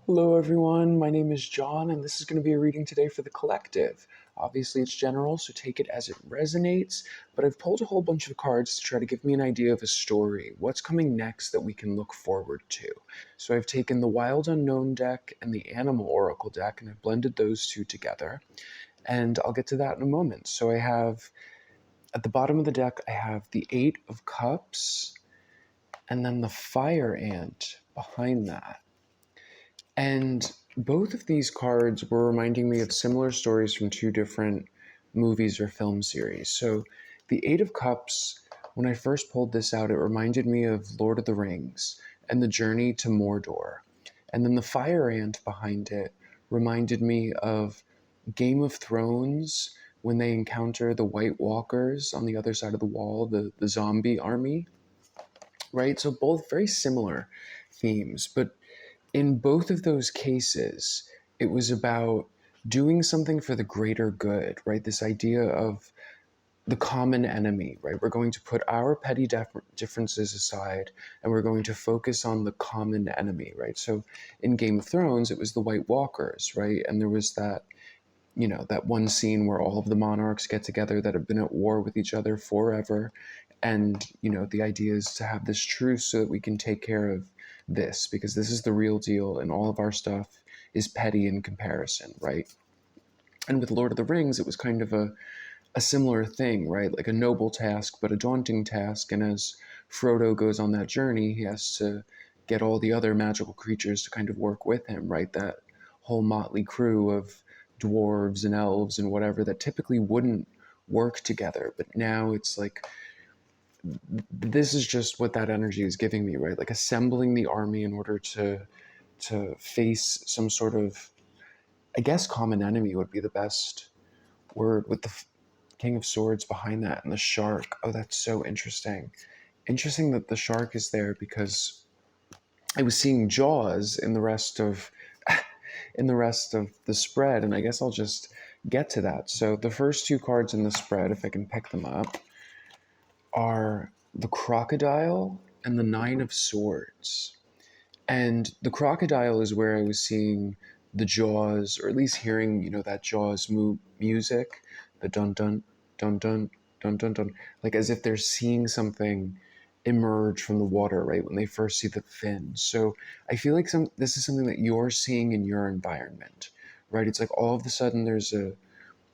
Hello, everyone. My name is John, and this is going to be a reading today for the collective. Obviously, it's general, so take it as it resonates. But I've pulled a whole bunch of cards to try to give me an idea of a story. What's coming next that we can look forward to? So I've taken the Wild Unknown deck and the Animal Oracle deck, and I've blended those two together. And I'll get to that in a moment. So I have, at the bottom of the deck, I have the Eight of Cups, and then the Fire Ant behind that. And both of these cards were reminding me of similar stories from two different movies or film series. So, the Eight of Cups, when I first pulled this out, it reminded me of Lord of the Rings and the journey to Mordor. And then the Fire Ant behind it reminded me of Game of Thrones when they encounter the White Walkers on the other side of the wall, the zombie army, right? So, both very similar themes, but in both of those cases, it was about doing something for the greater good, right? This idea of the common enemy, right? We're going to put our petty differences aside and we're going to focus on the common enemy, right? So in Game of Thrones, it was the White Walkers, right? And there was that, that one scene where all of the monarchs get together that have been at war with each other forever. And, the idea is to have this truce so that we can take care of this, because this is the real deal and all of our stuff is petty in comparison, right? And with Lord of the Rings, it was kind of a similar thing, right? Like a noble task, but a daunting task. And as Frodo goes on that journey, he has to get all the other magical creatures to kind of work with him, right? That whole motley crew of dwarves and elves and whatever that typically wouldn't work together. But now it's like, this is just what that energy is giving me, right? Like assembling the army in order to face some sort of, I guess, common enemy would be the best word, with the King of Swords behind that and the shark. Oh, that's so interesting. Interesting that the shark is there because I was seeing Jaws in the rest of the spread, and I guess I'll just get to that. So the first two cards in the spread, if I can pick them up, are the crocodile and the Nine of Swords. And the crocodile is where I was seeing the Jaws, or at least hearing, that Jaws music, the dun dun dun dun dun dun dun, like as if they're seeing something emerge from the water, right? When they first see the fin. So I feel like this is something that you're seeing in your environment, right? It's like all of a sudden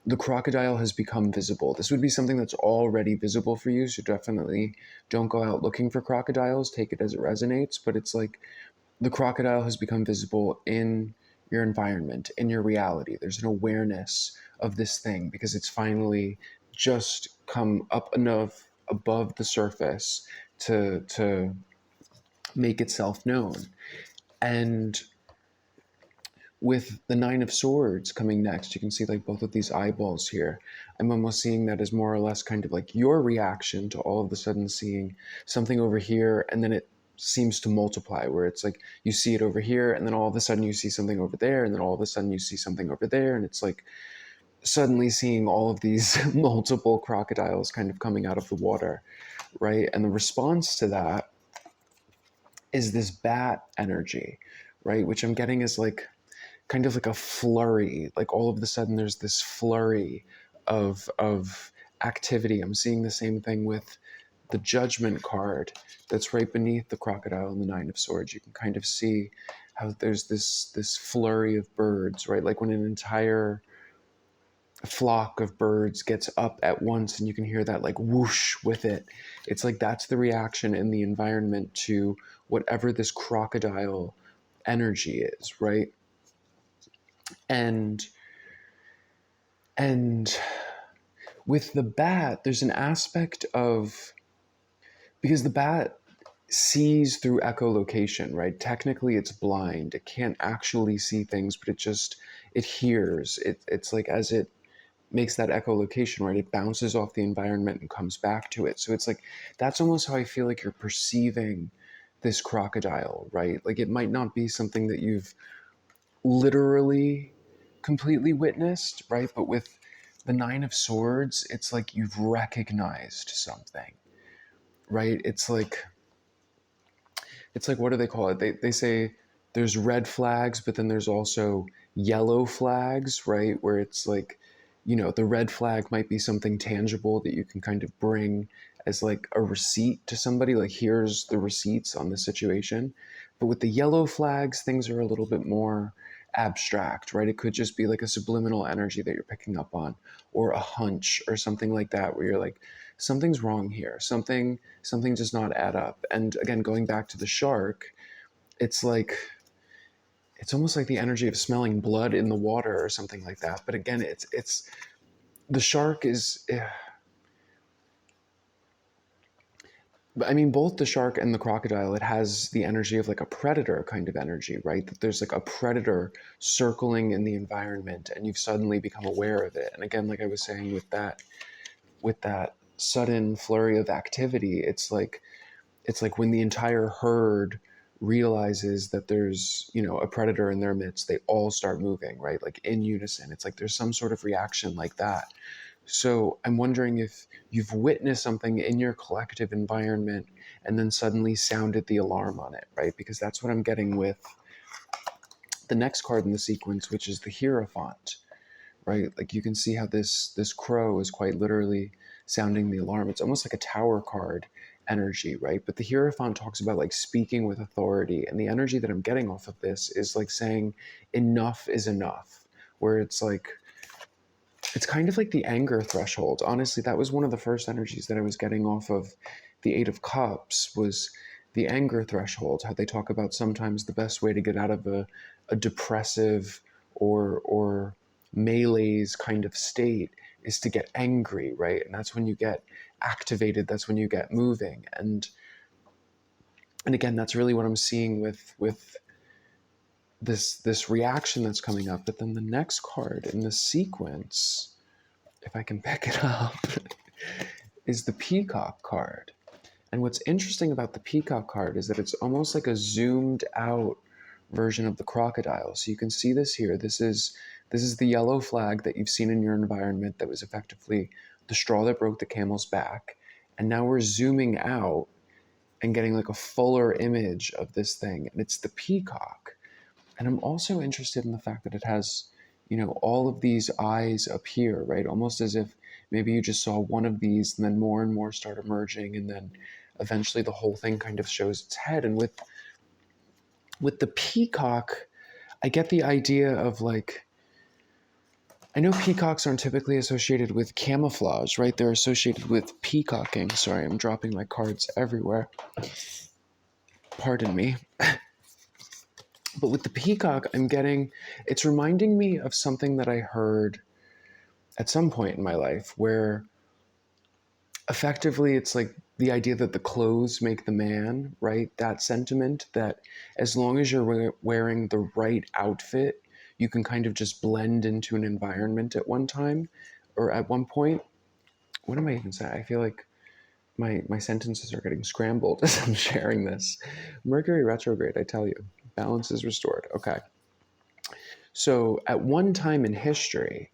the crocodile has become visible. This would be something that's already visible for you, so definitely don't go out looking for crocodiles. Take it as it resonates, but it's like the crocodile has become visible in your environment, in your reality. There's an awareness of this thing because it's finally just come up enough above the surface to make itself known. And with the Nine of Swords coming next, you can see like both of these eyeballs here. I'm almost seeing that as more or less kind of like your reaction to all of a sudden seeing something over here, and then it seems to multiply, where it's like you see it over here, and then all of a sudden you see something over there, and then all of a sudden you see something over there, and it's like suddenly seeing all of these multiple crocodiles kind of coming out of the water, right? And the response to that is this bat energy, right? Which I'm getting is like kind of like a flurry. Like all of a sudden there's this flurry of activity. I'm seeing the same thing with the Judgment card that's right beneath the crocodile and the Nine of Swords. You can kind of see how there's this flurry of birds, right? Like when an entire flock of birds gets up at once and you can hear that like whoosh with it. It's like that's the reaction in the environment to whatever this crocodile energy is, right? And and with the bat, there's an aspect of, because the bat sees through echolocation, right? Technically it's blind. It can't actually see things, but it hears. It's like as it makes that echolocation, right? It bounces off the environment and comes back to it. So it's like that's almost how I feel like you're perceiving this crocodile, right? Like it might not be something that you've literally completely witnessed, right? But with the Nine of Swords, it's like you've recognized something, right? It's like what do they call it? They say there's red flags, but then there's also yellow flags, right? Where it's like, the red flag might be something tangible that you can kind of bring as like a receipt to somebody, like here's the receipts on the situation. But with the yellow flags, things are a little bit more abstract, right? It could just be like a subliminal energy that you're picking up on, or a hunch or something like that, where you're like, something's wrong here. Something does not add up. And again, going back to the shark, it's like it's almost like the energy of smelling blood in the water or something like that. But again, it's the shark is I mean, both the shark and the crocodile, it has the energy of like a predator kind of energy, right? That there's like a predator circling in the environment and you've suddenly become aware of it. And again, like I was saying with that sudden flurry of activity, it's like when the entire herd realizes that there's a predator in their midst, they all start moving, right? Like in unison. It's like there's some sort of reaction like that. So I'm wondering if you've witnessed something in your collective environment and then suddenly sounded the alarm on it, right? Because that's what I'm getting with the next card in the sequence, which is the Hierophant, right? Like you can see how this crow is quite literally sounding the alarm. It's almost like a tower card energy, right? But the Hierophant talks about like speaking with authority, and the energy that I'm getting off of this is like saying enough is enough, where it's like it's kind of like the anger threshold. Honestly, that was one of the first energies that I was getting off of the Eight of Cups was the anger threshold. How they talk about sometimes the best way to get out of a depressive or malaise kind of state is to get angry, right? And that's when you get activated. That's when you get moving. And again, that's really what I'm seeing with this reaction that's coming up. But then the next card in the sequence, if I can pick it up, is the Peacock card. And what's interesting about the Peacock card is that it's almost like a zoomed out version of the crocodile. So you can see this here. This is the yellow flag that you've seen in your environment that was effectively the straw that broke the camel's back. And now we're zooming out and getting like a fuller image of this thing. And it's the peacock. And I'm also interested in the fact that it has, all of these eyes up here, right? Almost as if maybe you just saw one of these and then more and more start emerging. And then eventually the whole thing kind of shows its head. And with the peacock, I get the idea of like, I know peacocks aren't typically associated with camouflage, right? They're associated with peacocking. Sorry, I'm dropping my cards everywhere. Pardon me. But with the peacock, it's reminding me of something that I heard at some point in my life where effectively it's like the idea that the clothes make the man, right? That sentiment that as long as you're wearing the right outfit, you can kind of just blend into an environment at one time or at one point. What am I even saying? I feel like my sentences are getting scrambled as I'm sharing this. Mercury retrograde, I tell you, balance is restored. Okay. So at one time in history,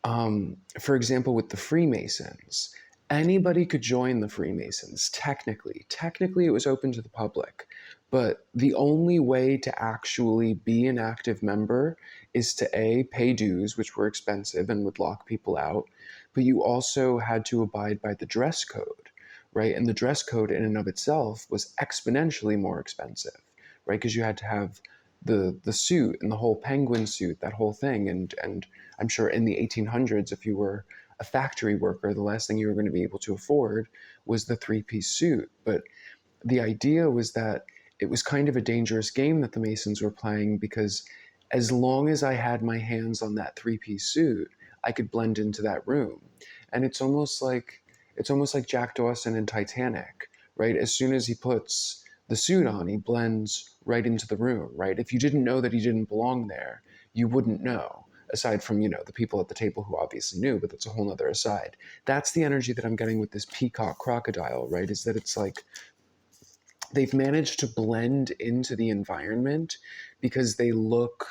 for example, with the Freemasons, anybody could join the Freemasons, technically. Technically, it was open to the public. But the only way to actually be an active member is to A, pay dues, which were expensive and would lock people out. But you also had to abide by the dress code, right? And the dress code in and of itself was exponentially more expensive, right? Because you had to have the suit and the whole penguin suit, that whole thing. And I'm sure in the 1800s, if you were a factory worker, the last thing you were going to be able to afford was the three-piece suit. But the idea was that it was kind of a dangerous game that the Masons were playing because as long as I had my hands on that three-piece suit, I could blend into that room. And it's almost like Jack Dawson in Titanic, right? As soon as he puts the suit on, he blends right into the room, right? If you didn't know that he didn't belong there, you wouldn't know, aside from, the people at the table who obviously knew, but that's a whole nother aside. That's the energy that I'm getting with this peacock crocodile, right? Is that it's like they've managed to blend into the environment because they look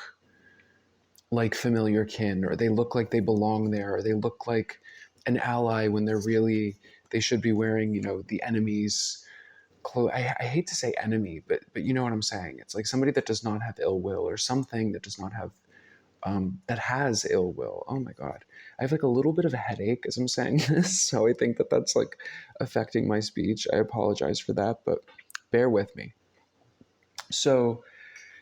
like familiar kin, or they look like they belong there, or they look like an ally when they should be wearing, the enemy's I hate to say enemy, but you know what I'm saying. It's like somebody that does not have ill will, or something that does not have that has ill will. Oh my god, I have like a little bit of a headache as I'm saying this, so I think that that's like affecting my speech. I apologize for that, but bear with me. So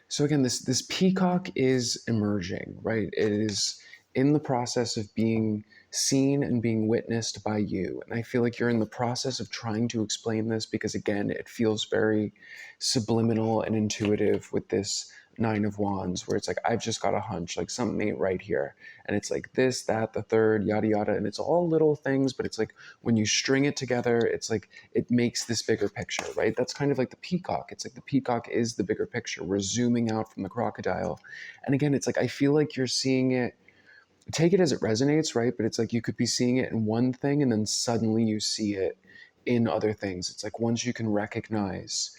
so again, this peacock is emerging, right? It is in the process of being seen and being witnessed by you. And I feel like you're in the process of trying to explain this because again, it feels very subliminal and intuitive with this nine of wands where it's like I've just got a hunch, like something ain't right here. And it's like this, that, the third, yada yada. And it's all little things, but it's like when you string it together, it's like it makes this bigger picture, right? That's kind of like the peacock. It's like the peacock is the bigger picture. We're zooming out from the crocodile. And again, it's like I feel like you're seeing it, take it as it resonates, right? But it's like you could be seeing it in one thing and then suddenly you see it in other things. It's like once you can recognize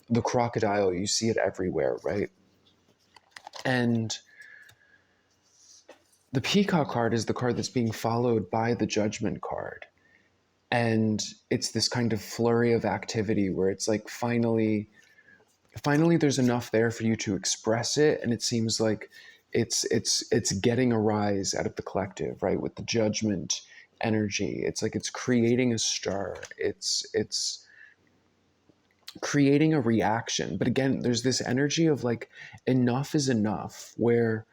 the crocodile, you see it everywhere, right? And the peacock card is the card that's being followed by the judgment card. And it's this kind of flurry of activity where it's like finally there's enough there for you to express it, and it seems like it's getting a rise out of the collective, right? With the judgment energy, it's like it's creating a stir, it's creating a reaction. But again, there's this energy of like enough is enough, where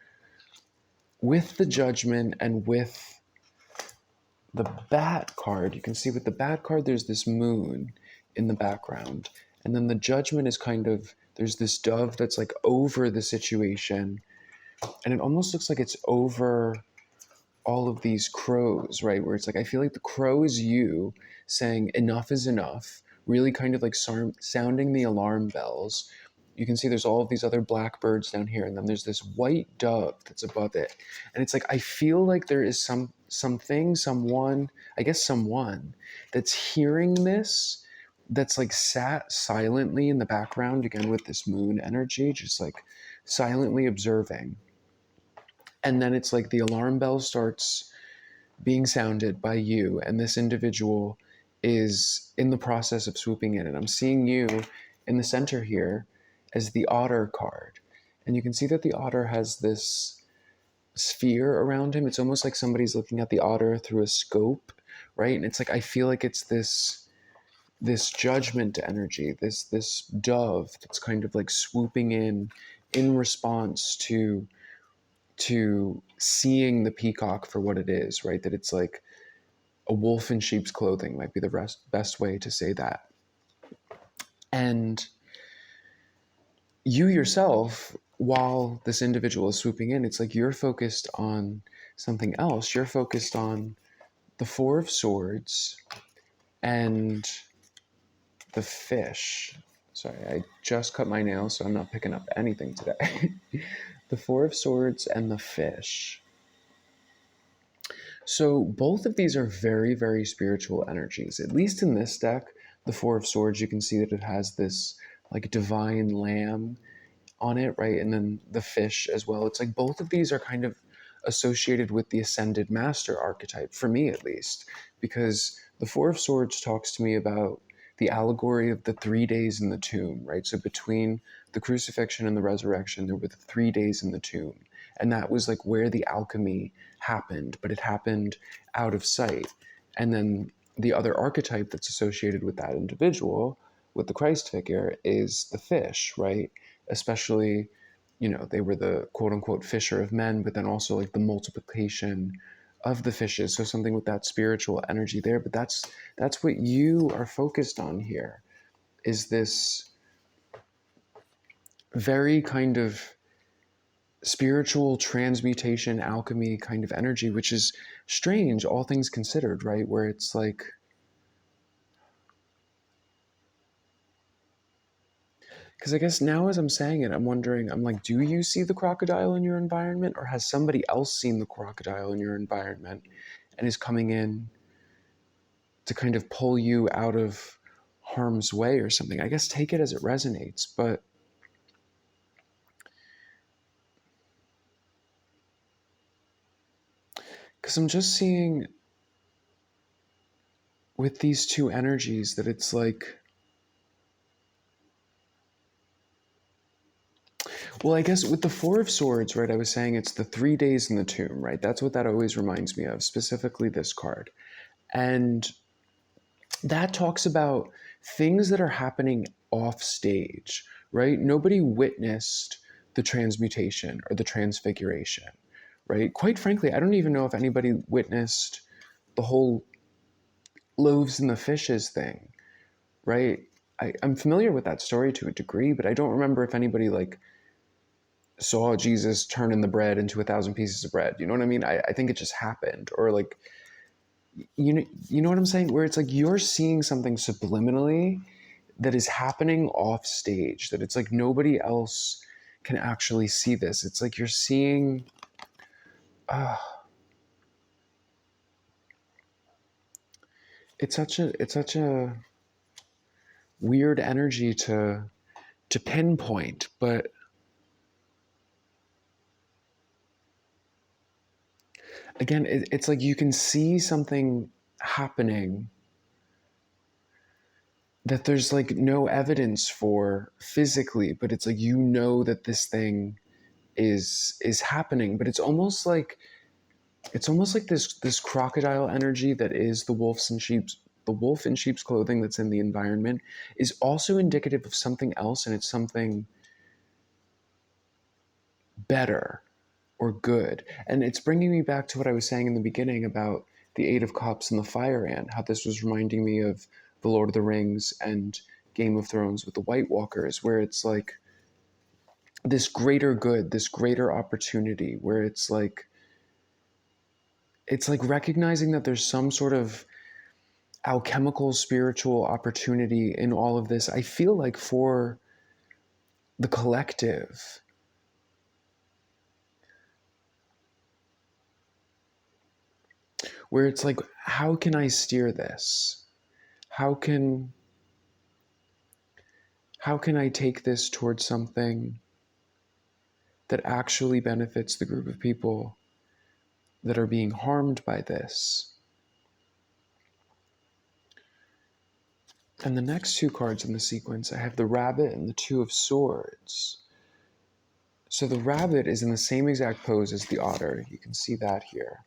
with the judgment and with the bat card, you can see with the bat card, there's this moon in the background. And then the judgment is kind of, there's this dove that's like over the situation. And it almost looks like it's over all of these crows, right? Where it's like, I feel like the crow is you saying enough is enough, really kind of like sounding the alarm bells. You can see there's all of these other blackbirds down here, and then there's this white dove that's above it. And it's like I feel like there is something, someone, I guess someone that's hearing this, that's like sat silently in the background again with this moon energy, just like silently observing. And then it's like the alarm bell starts being sounded by you, and this individual is in the process of swooping in. And I'm seeing you in the center here as the otter card. And you can see that the otter has this sphere around him. It's almost like somebody's looking at the otter through a scope, right? And it's like I feel like it's this judgment energy, this dove that's kind of like swooping in response to seeing the peacock for what it is, right? That it's like a wolf in sheep's clothing might be the best way to say that. And you yourself, while this individual is swooping in, it's like you're focused on something else. You're focused on the Four of Swords and the fish. Sorry, I just cut my nails, so I'm not picking up anything today. The Four of Swords and the fish. So both of these are very, very spiritual energies. At least in this deck, the Four of Swords, you can see that it has this like divine lamb on it, right? And then the fish as well. It's like both of these are kind of associated with the ascended master archetype, for me at least, because the Four of Swords talks to me about the allegory of the 3 days in the tomb, right? So between the crucifixion and the resurrection, there were the 3 days in the tomb. And that was like where the alchemy happened, but it happened out of sight. And then the other archetype that's associated with that individual, with the Christ figure, is the fish, right? Especially, you know, they were the quote unquote fisher of men, but then also like the multiplication of the fishes. So something with that spiritual energy there. But that's what you are focused on here, is this very kind of spiritual transmutation, alchemy kind of energy, which is strange, all things considered, right? Where it's like, because I guess now as I'm saying it, I'm wondering, I'm like, do you see the crocodile in your environment, or has somebody else seen the crocodile in your environment and is coming in to kind of pull you out of harm's way or something? I guess take it as it resonates, but because I'm just seeing with these two energies that it's like Well, I guess with the Four of Swords, right, I was saying it's the 3 days in the tomb, right? That's what that always reminds me of, specifically this card. And that talks about things that are happening off stage, right? Nobody witnessed the transmutation or the transfiguration, right? Quite frankly, I don't even know if anybody witnessed the whole loaves and the fishes thing, right? I'm familiar with that story to a degree, but I don't remember if anybody like saw Jesus turning the bread into 1,000 pieces of bread. You know what I mean? I think it just happened. Or like, you know what I'm saying? Where it's like you're seeing something subliminally that is happening off stage, that it's like nobody else can actually see this. It's like you're seeing, uh, it's such a weird energy to pinpoint, but again, it's like you can see something happening that there's like no evidence for physically, but it's like you know that this thing is happening, but it's almost like this crocodile energy that is the wolf in sheep's clothing that's in the environment is also indicative of something else, and it's something better or good. And it's bringing me back to what I was saying in the beginning about the Eight of Cups and the Fire Ant, how this was reminding me of the Lord of the Rings and Game of Thrones with the White Walkers, where it's like this greater good, this greater opportunity, where it's like recognizing that there's some sort of alchemical spiritual opportunity in all of this. I feel like for the collective, where it's like, how can I steer this? How can how can I take this towards something that actually benefits the group of people that are being harmed by this? And the next two cards in the sequence, I have the Rabbit and the Two of Swords. So the rabbit is in the same exact pose as the otter. You can see that here,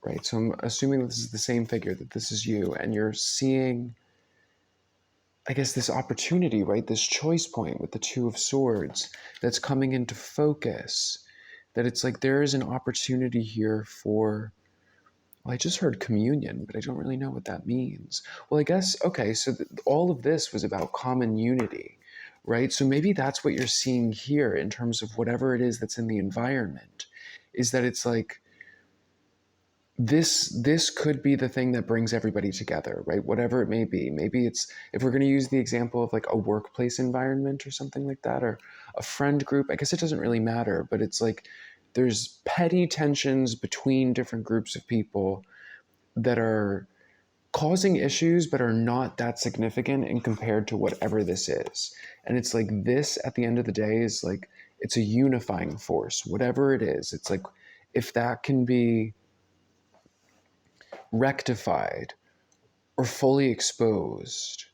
right? So I'm assuming that this is the same figure, that this is you, and you're seeing, I guess, this opportunity, right? This choice point with the Two of Swords that's coming into focus. That it's like there is an opportunity here for, well, I just heard communion, but I don't really know what that means. Well, I guess, okay, so all of this was about common unity, right? So maybe that's what you're seeing here in terms of whatever it is that's in the environment, is that it's like this could be the thing that brings everybody together, right? Whatever it may be. Maybe it's, if we're going to use the example of like a workplace environment or something like that, or a friend group, I guess it doesn't really matter, but it's like there's petty tensions between different groups of people that are causing issues but are not that significant in compared to whatever this is. And it's like this at the end of the day is like it's a unifying force, whatever it is. It's like if that can be rectified or fully exposed,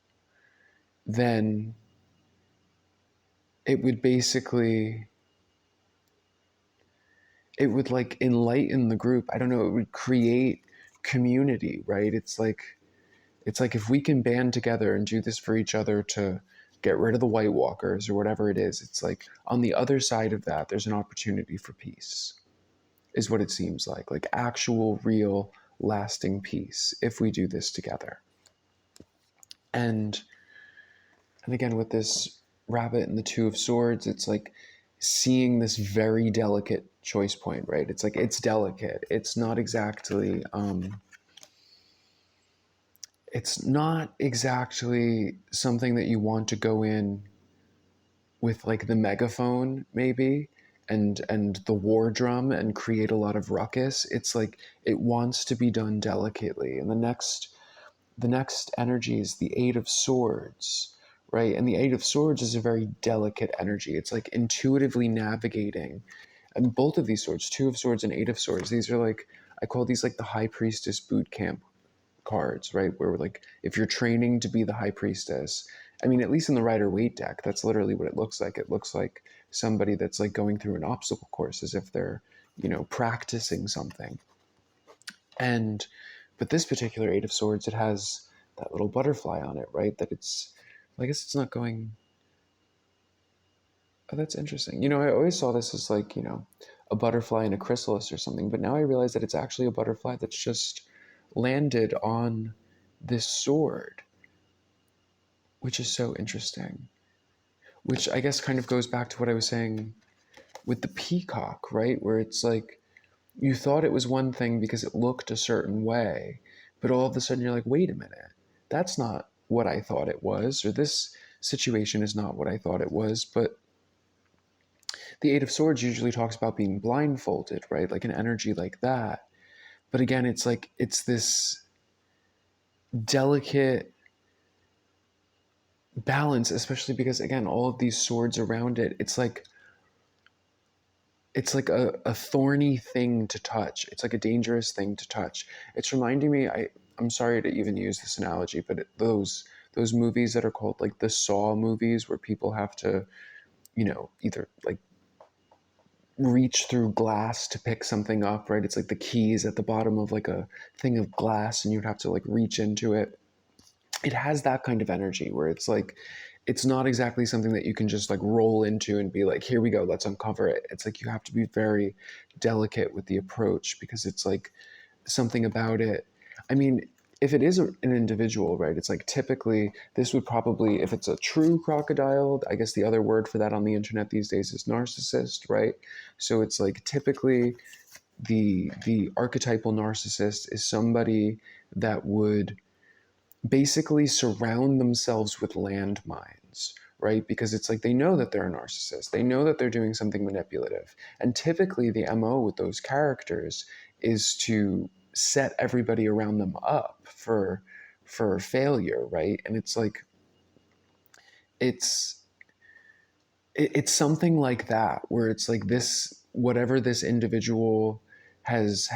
then it would basically, it would like enlighten the group. I don't know, it would create community, right? It's like if we can band together and do this for each other to get rid of the White Walkers or whatever it is, it's like on the other side of that, there's an opportunity for peace, is what it seems like actual, real, lasting peace if we do this together. And again, with this rabbit and the Two of Swords, it's like seeing this very delicate choice point, right? It's like it's delicate. It's not exactly something that you want to go in with like the megaphone maybe and the war drum and create a lot of ruckus. It's like it wants to be done delicately. And the next energy is the Eight of Swords, right? And the Eight of Swords is a very delicate energy. It's like intuitively navigating. And both of these swords, Two of Swords and Eight of Swords, these are like, I call these like the High Priestess boot camp cards, right? Where like if you're training to be the High Priestess I mean, at least in the Rider-Waite deck, that's literally what it looks like. It looks like somebody that's like going through an obstacle course as if they're, practicing something. And, but this particular Eight of Swords, it has that little butterfly on it, right? That it's, I guess it's not going, oh, that's interesting. I always saw this as like, a butterfly in a chrysalis or something, but now I realize that it's actually a butterfly that's just landed on this sword, which is so interesting. Which I guess kind of goes back to what I was saying with the peacock, right? Where it's like you thought it was one thing because it looked a certain way, but all of a sudden you're like, wait a minute, that's not what I thought it was, or this situation is not what I thought it was. But the Eight of Swords usually talks about being blindfolded, right? Like an energy like that. But again, it's like, it's this delicate balance, especially because, again, all of these swords around it, it's like a thorny thing to touch. It's like a dangerous thing to touch. It's reminding me, I'm sorry to even use this analogy, but those movies that are called like the Saw movies where people have to, either like reach through glass to pick something up, right? It's like the keys at the bottom of like a thing of glass and you'd have to like reach into it. It has that kind of energy where it's like, it's not exactly something that you can just like roll into and be like, here we go, let's uncover it. It's like you have to be very delicate with the approach because it's like something about it. I mean, if it is an individual, right, it's like typically this would probably, if it's a true crocodile, I guess the other word for that on the internet these days is narcissist, right? So it's like typically the archetypal narcissist is somebody that would basically surround themselves with landmines, right? Because it's like they know that they're a narcissist. They know that they're doing something manipulative. And typically the MO with those characters is to set everybody around them up for failure, right? And it's like it's it's something like that where it's like this whatever this individual has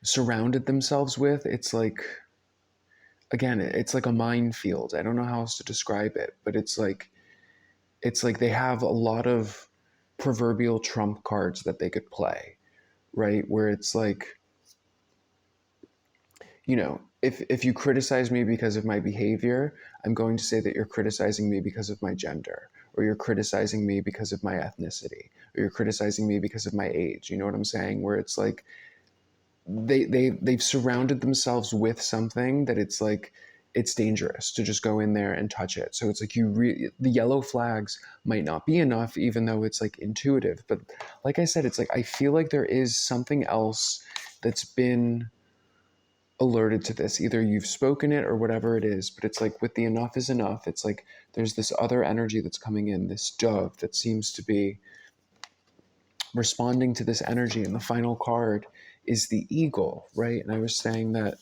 surrounded themselves with, it's like, again, it's like a minefield. I don't know how else to describe it, but it's like they have a lot of proverbial trump cards that they could play, right? Where it's like, if you criticize me because of my behavior, I'm going to say that you're criticizing me because of my gender, or you're criticizing me because of my ethnicity, or you're criticizing me because of my age. You know what I'm saying? Where it's like they've surrounded themselves with something that it's like it's dangerous to just go in there and touch it. So it's like the yellow flags might not be enough, even though it's like intuitive. But like I said, it's like I feel like there is something else that's been alerted to this. Either you've spoken it or whatever it is, but it's like with the enough is enough, it's like there's this other energy that's coming in, this dove that seems to be responding to this energy. And the final card is the eagle, right? And I was saying that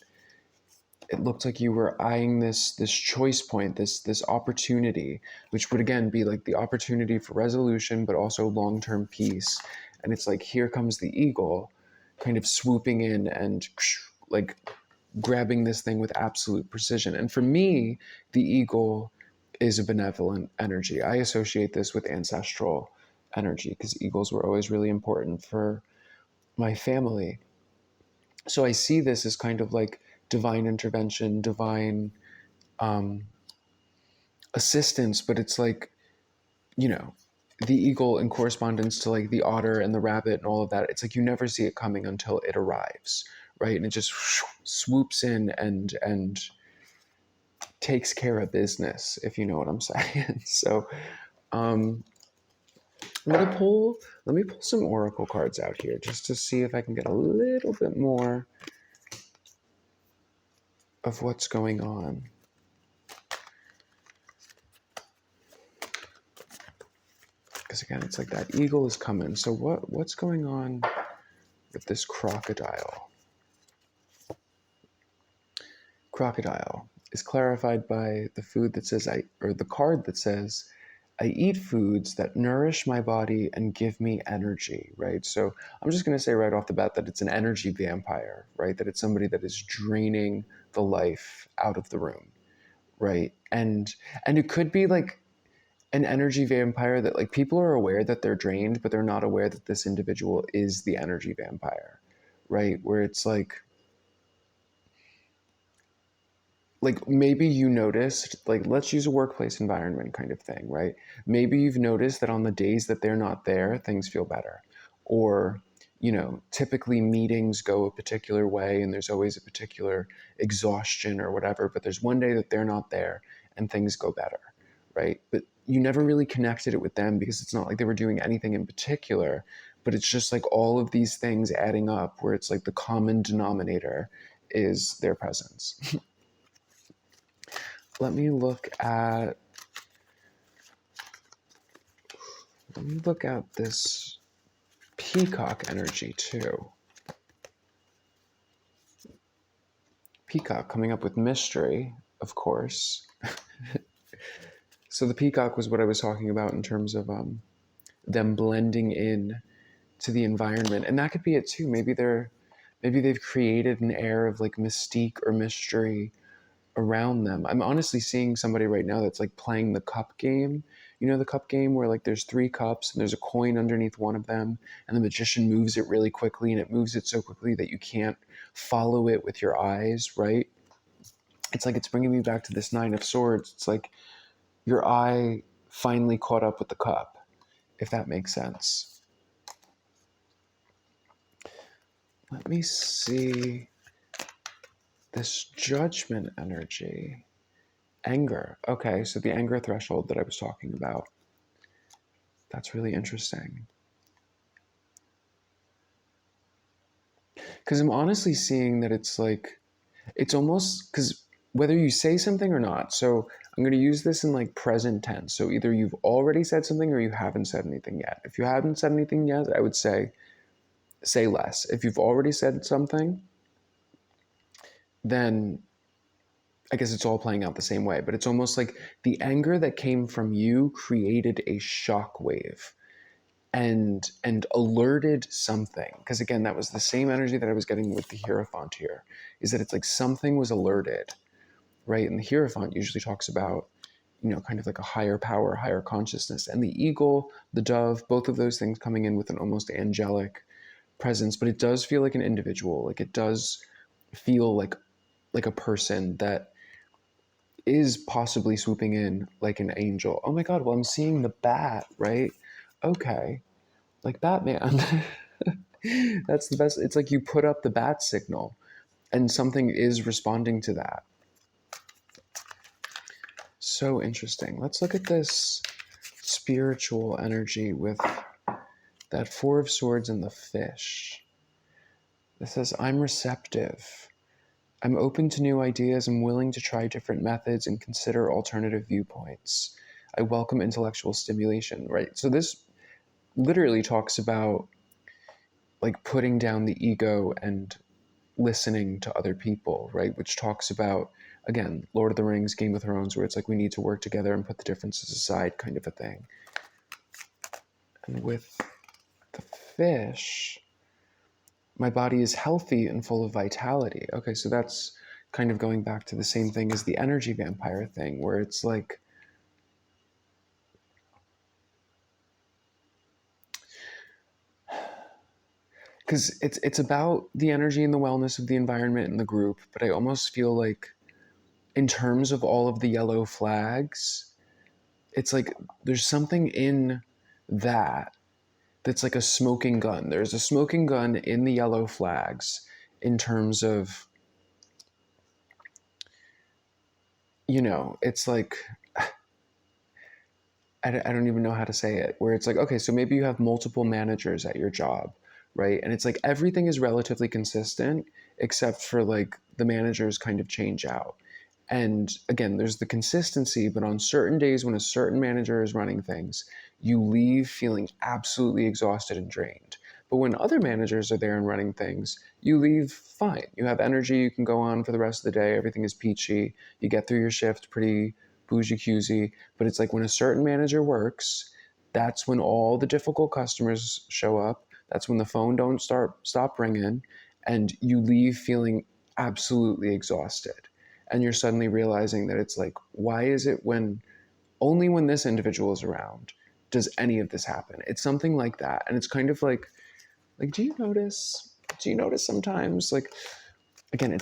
it looked like you were eyeing this choice point, this opportunity, which would again be like the opportunity for resolution, but also long-term peace. And it's like, here comes the eagle kind of swooping in and like grabbing this thing with absolute precision. And for me, the eagle is a benevolent energy. I associate this with ancestral energy because eagles were always really important for my family. So I see this as kind of like divine intervention, divine um, assistance, but it's like, you know, the eagle in correspondence to like the otter and the rabbit and all of that. It's like you never see it coming until it arrives, right? And it just swoops in and takes care of business, if you know what I'm saying. So um, let me pull some oracle cards out here just to see if I can get a little bit more of what's going on. Because again, it's like that eagle is coming. So what's going on with this crocodile? Crocodile is clarified by the food that says or the card that says, I eat foods that nourish my body and give me energy, right? So I'm just going to say right off the bat that it's an energy vampire, right? That it's somebody that is draining the life out of the room, right? And it could be like an energy vampire that like people are aware that they're drained, but they're not aware that this individual is the energy vampire, right? Where it's like maybe you noticed, like let's use a workplace environment kind of thing, right? Maybe you've noticed that on the days that they're not there, things feel better. Or, typically meetings go a particular way and there's always a particular exhaustion or whatever, but there's one day that they're not there and things go better, right? But you never really connected it with them because it's not like they were doing anything in particular, but it's just like all of these things adding up where it's like the common denominator is their presence. let me look at this peacock energy too. Peacock coming up with mystery, of course. So the peacock was what I was talking about in terms of them blending in to the environment, and that could be it too. Maybe they've created an air of like mystique or mystery around them. I'm honestly seeing somebody right now that's like playing the cup game. You know, the cup game where like there's three cups and there's a coin underneath one of them, and the magician moves it really quickly, and it moves it so quickly that you can't follow it with your eyes, right? It's like it's bringing me back to this Nine of Swords. It's like your eye finally caught up with the cup, if that makes sense. Let me see this judgment energy. Anger. Okay, so the anger threshold that I was talking about. That's really interesting. Because I'm honestly seeing that it's like, it's almost, because whether you say something or not, so I'm going to use this in like present tense. So either you've already said something or you haven't said anything yet. If you haven't said anything yet, I would say less. If you've already said something, then I guess it's all playing out the same way. But it's almost like the anger that came from you created a shock wave and alerted something, because again that was the same energy that I was getting with the Hierophant here, is that it's like something was alerted, right? And the Hierophant usually talks about kind of like a higher power, higher consciousness, and the eagle, the dove, both of those things coming in with an almost angelic presence. But it does feel like an individual, like it does feel like a person that is possibly swooping in like an angel. Oh my god, well I'm seeing the bat, right? Okay, like Batman. That's the best. It's like you put up the bat signal and something is responding to that. So interesting. Let's look at this spiritual energy with that Four of Swords and the fish. It says, I'm receptive. I'm open to new ideas. I'm willing to try different methods and consider alternative viewpoints. I welcome intellectual stimulation, right? So this literally talks about like putting down the ego and listening to other people, right? Which talks about, again, Lord of the Rings, Game of Thrones, where it's like we need to work together and put the differences aside kind of a thing. And with the fish, my body is healthy and full of vitality. Okay, so that's kind of going back to the same thing as the energy vampire thing, where it's like, because it's about the energy and the wellness of the environment and the group, but I almost feel like in terms of all of the yellow flags, it's like there's something in that that's like a smoking gun. There's a smoking gun in the yellow flags in terms of, it's like, I don't even know how to say it, where it's like, okay, so maybe you have multiple managers at your job, right? And it's like everything is relatively consistent except for like the managers kind of change out. And again, there's the consistency, but on certain days when a certain manager is running things, you leave feeling absolutely exhausted and drained. But when other managers are there and running things, you leave fine. You have energy, you can go on for the rest of the day, everything is peachy, you get through your shift pretty bougie cusey. But it's like when a certain manager works, that's when all the difficult customers show up. That's when the phone don't stop ringing, and you leave feeling absolutely exhausted. And you're suddenly realizing that it's like, why is it only when this individual is around does any of this happen? It's something like that. And it's kind of like, do you notice sometimes, like, again,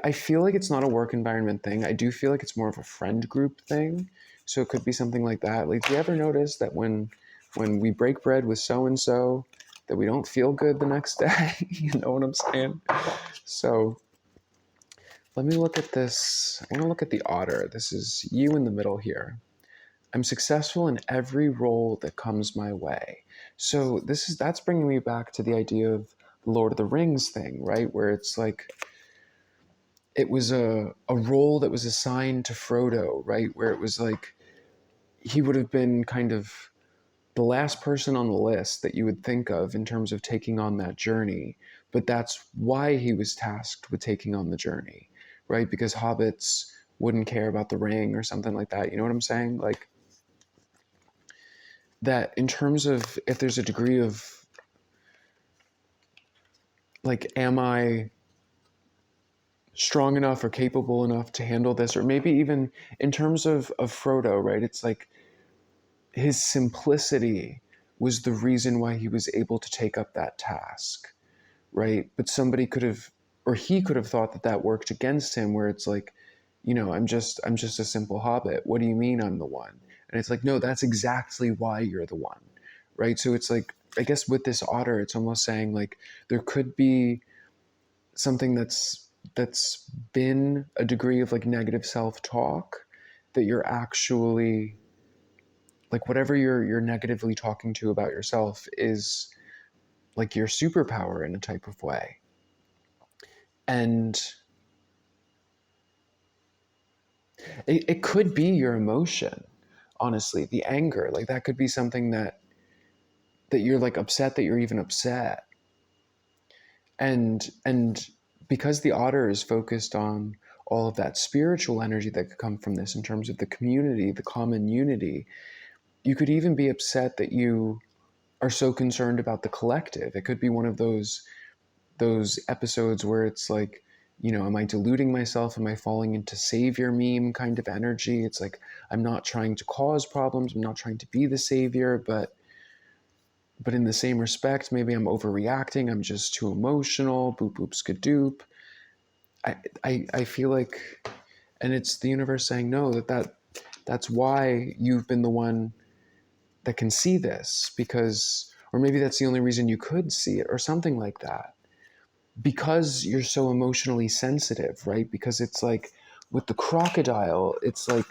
I feel like it's not a work environment thing. I do feel like it's more of a friend group thing. So it could be something like that. Like, do you ever notice that when we break bread with so and so, that we don't feel good the next day? You know what I'm saying? So let me look at this. I want to look at the otter. This is you in the middle here. I'm successful in every role that comes my way. So that's bringing me back to the idea of the Lord of the Rings thing, right? Where it's like it was a role that was assigned to Frodo, right? Where it was like he would have been kind of the last person on the list that you would think of in terms of taking on that journey. But that's why he was tasked with taking on the journey, right? Because hobbits wouldn't care about the ring or something like that. You know what I'm saying? Like, that in terms of if there's a degree of like, am I strong enough or capable enough to handle this? Or maybe even in terms of Frodo, right? It's like his simplicity was the reason why he was able to take up that task, right? But somebody could have, or he could have thought that that worked against him, where it's like, I'm just a simple hobbit. What do you mean I'm the one? And it's like, no, that's exactly why you're the one, right? So it's like, I guess with this otter, it's almost saying like there could be something that's been a degree of like negative self-talk, that you're actually like, whatever you're negatively talking to about yourself is like your superpower in a type of way. And it could be your emotion, honestly, the anger. Like, that could be something that you're like upset that you're even upset. And because the otter is focused on all of that spiritual energy that could come from this in terms of the community, the common unity, you could even be upset that you are so concerned about the collective. It could be one of those episodes where it's like, am I deluding myself? Am I falling into savior meme kind of energy? It's like, I'm not trying to cause problems. I'm not trying to be the savior, but in the same respect, maybe I'm overreacting. I'm just too emotional. Boop boop skadoop. I feel like, and it's the universe saying no, that's why you've been the one that can see this, because, or maybe that's the only reason you could see it, or something like that, because you're so emotionally sensitive, right? Because it's like with the crocodile, it's like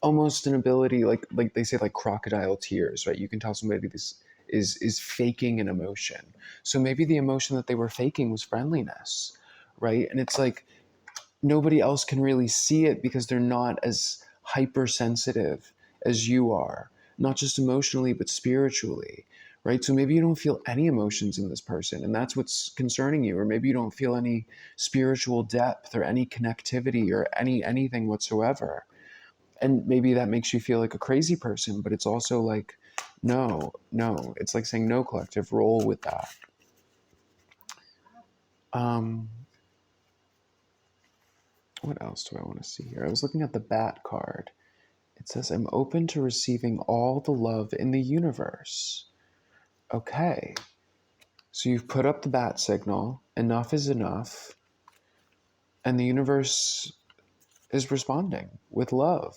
almost an ability, like they say, like crocodile tears, right? You can tell somebody this is faking an emotion. So maybe the emotion that they were faking was friendliness, right? And it's like nobody else can really see it because they're not as hypersensitive as you are, not just emotionally, but spiritually, right? So maybe you don't feel any emotions in this person, and that's what's concerning you. Or maybe you don't feel any spiritual depth or any connectivity or anything whatsoever. And maybe that makes you feel like a crazy person, but it's also like, no, no. It's like saying, no, collective, roll with that. Um, what else do I want to see here? I was looking at the bat card. It says, I'm open to receiving all the love in the universe. Okay. So you've put up the bat signal. Enough is enough. And the universe is responding with love.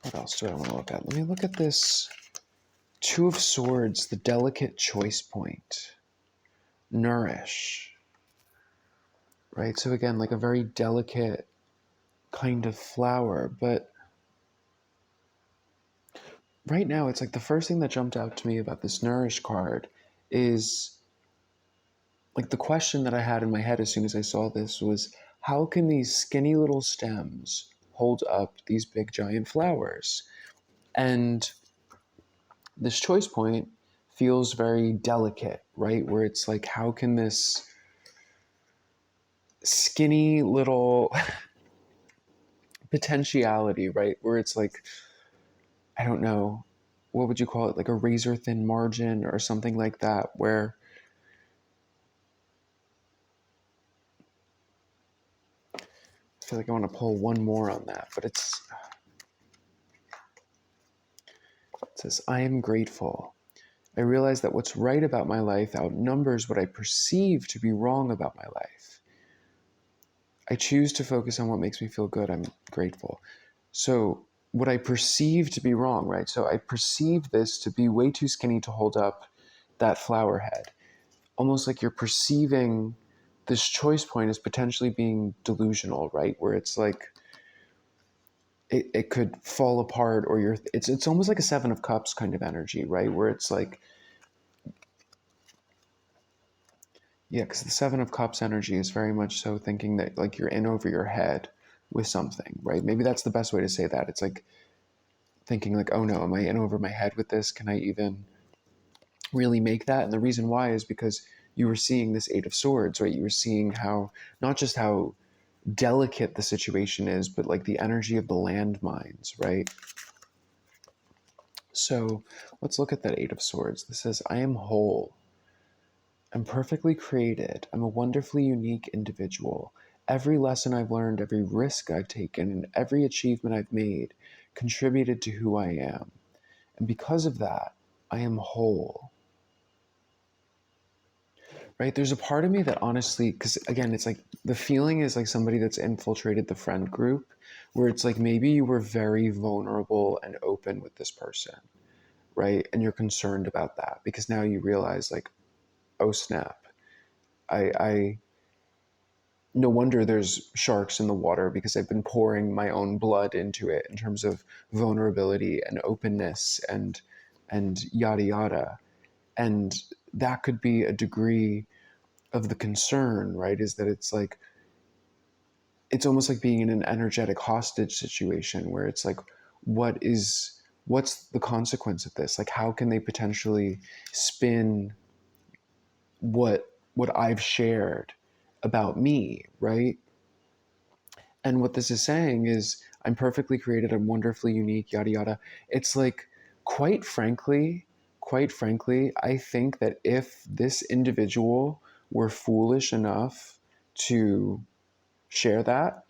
What else do I want to look at? Let me look at this Two of Swords, the delicate choice point. Nourish. Right? So again, like a very delicate kind of flower. But right now, it's like the first thing that jumped out to me about this Nourish card is like the question that I had in my head as soon as I saw this was, how can these skinny little stems hold up these big giant flowers? And this choice point feels very delicate, right? Where it's like, how can this skinny little potentiality, right? Where it's like, I don't know, what would you call it? Like a razor thin margin or something like that, where feel like I want to pull one more on that, but it says, I am grateful. I realize that what's right about my life outnumbers what I perceive to be wrong about my life. I choose to focus on what makes me feel good. I'm grateful. So what I perceive to be wrong, right? So I perceive this to be way too skinny to hold up that flower head. Almost like you're perceiving this choice point as potentially being delusional, right? Where it's like, it could fall apart, or it's almost like a Seven of Cups kind of energy, right? Where it's like, yeah, because the Seven of Cups energy is very much so thinking that like you're in over your head with something, right? Maybe that's the best way to say that. It's like thinking like, oh no, am I in over my head with this? Can I even really make that? And the reason why is because you were seeing this Eight of Swords, right? You were seeing how, not just how delicate the situation is, but like the energy of the landmines, right? So let's look at that Eight of Swords. This says, I am whole. I'm perfectly created. I'm a wonderfully unique individual. Every lesson I've learned, every risk I've taken, and every achievement I've made contributed to who I am. And because of that, I am whole. Right? There's a part of me that honestly, because again, it's like the feeling is like somebody that's infiltrated the friend group, where it's like maybe you were very vulnerable and open with this person, right? And you're concerned about that because now you realize like, oh snap, I no wonder there's sharks in the water because I've been pouring my own blood into it in terms of vulnerability and openness and yada yada. And that could be a degree of the concern, right? Is that it's like, it's almost like being in an energetic hostage situation where it's like, what's the consequence of this? Like, how can they potentially spin what I've shared about me, right? And what this is saying is, I'm perfectly created, I'm wonderfully unique, yada yada. It's like, quite frankly, I think that if this individual were foolish enough to share that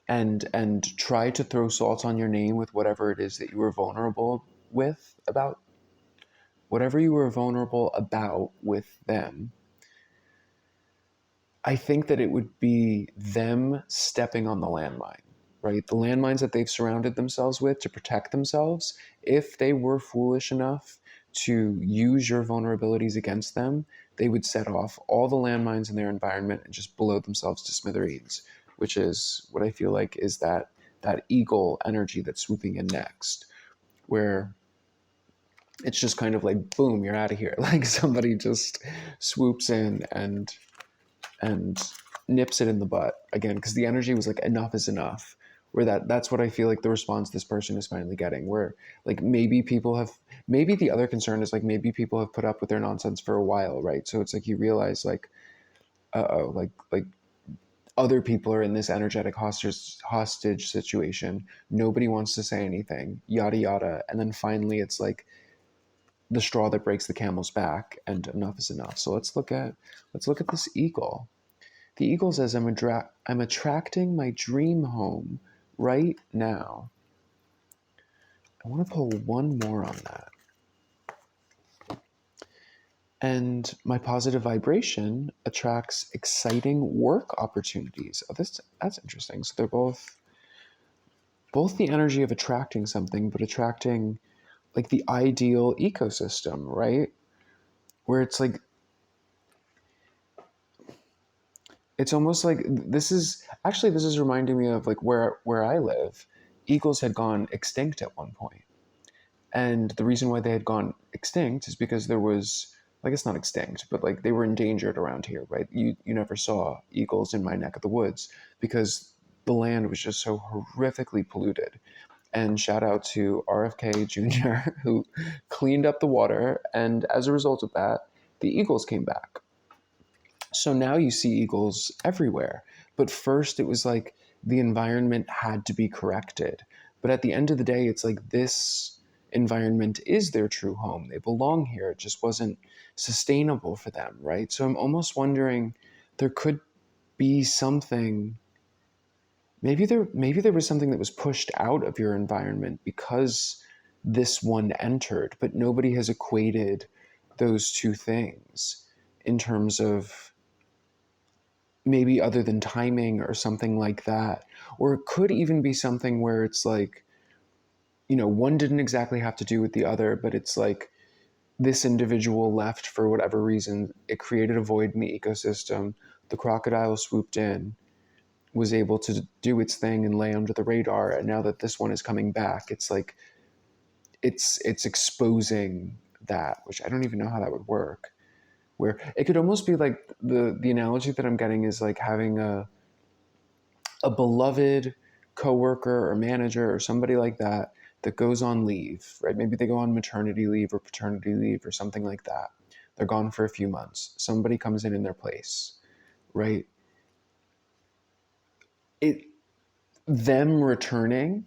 and try to throw salt on your name with whatever it is that you were vulnerable with about whatever you were vulnerable about with them, I think that it would be them stepping on the landmine, right? The landmines that they've surrounded themselves with to protect themselves. If they were foolish enough to use your vulnerabilities against them, they would set off all the landmines in their environment and just blow themselves to smithereens, which is what I feel like is that eagle energy that's swooping in next, where it's just kind of like, boom, you're out of here. Like somebody just swoops in and nips it in the butt again, because the energy was like, enough is enough, where that's what I feel like the response this person is finally getting, where like maybe the other concern is like maybe people have put up with their nonsense for a while, right? So it's like you realize like, uh-oh, like other people are in this energetic hostage situation, nobody wants to say anything, yada yada, and then finally it's like the straw that breaks the camel's back and enough is enough. So let's look at this eagle. The eagle says, I'm attracting my dream home right now. I want to pull one more on that. And my positive vibration attracts exciting work opportunities. Oh, that's interesting. So they're both the energy of attracting something, but attracting like the ideal ecosystem, right? Where it's like, it's almost like this is reminding me of like where I live. Eagles had gone extinct at one point. And the reason why they had gone extinct is because there was, like, it's not extinct, but like they were endangered around here, right? You never saw eagles in my neck of the woods because the land was just so horrifically polluted. And shout out to RFK Jr. who cleaned up the water, and as a result of that, the eagles came back. So now you see eagles everywhere. But first, it was like the environment had to be corrected. But at the end of the day, it's like this environment is their true home. They belong here. It just wasn't sustainable for them, right? So I'm almost wondering there could be something maybe there was something that was pushed out of your environment because this one entered, but nobody has equated those two things in terms of maybe other than timing or something like that. Or it could even be something where it's like, one didn't exactly have to do with the other, but it's like this individual left for whatever reason. It created a void in the ecosystem. The crocodile swooped in, was able to do its thing and lay under the radar. And now that this one is coming back, it's like it's exposing that, which I don't even know how that would work. Where it could almost be like the analogy that I'm getting is like having a beloved coworker or manager or somebody like that that goes on leave, right? Maybe they go on maternity leave or paternity leave or something like that. They're gone for a few months. Somebody comes in their place, right? It them returning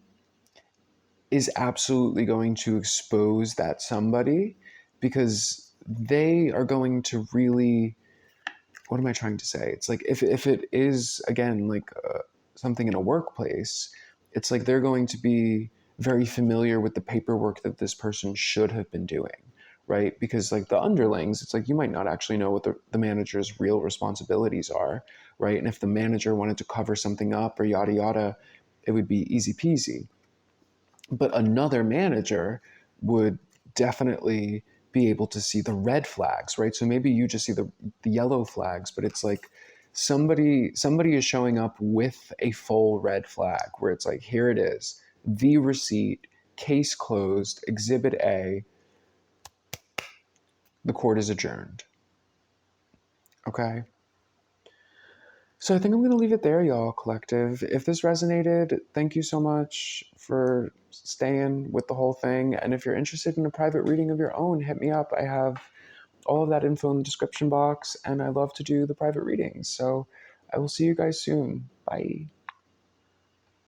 is absolutely going to expose that somebody, because they are going to really, what am I trying to say? It's like if it is, again, like something in a workplace, it's like they're going to be very familiar with the paperwork that this person should have been doing, right? Because like the underlings, it's like you might not actually know what the manager's real responsibilities are, right? And if the manager wanted to cover something up or yada yada, it would be easy peasy. But another manager would definitely be able to see the red flags, right? So maybe you just see the yellow flags, but it's like somebody is showing up with a full red flag where it's like, here it is, the receipt, case closed, exhibit A, the court is adjourned. Okay. So I think I'm going to leave it there, y'all, collective. If this resonated, thank you so much for staying with the whole thing. And if you're interested in a private reading of your own, hit me up. I have all of that info in the description box, and I love to do the private readings. So I will see you guys soon. Bye.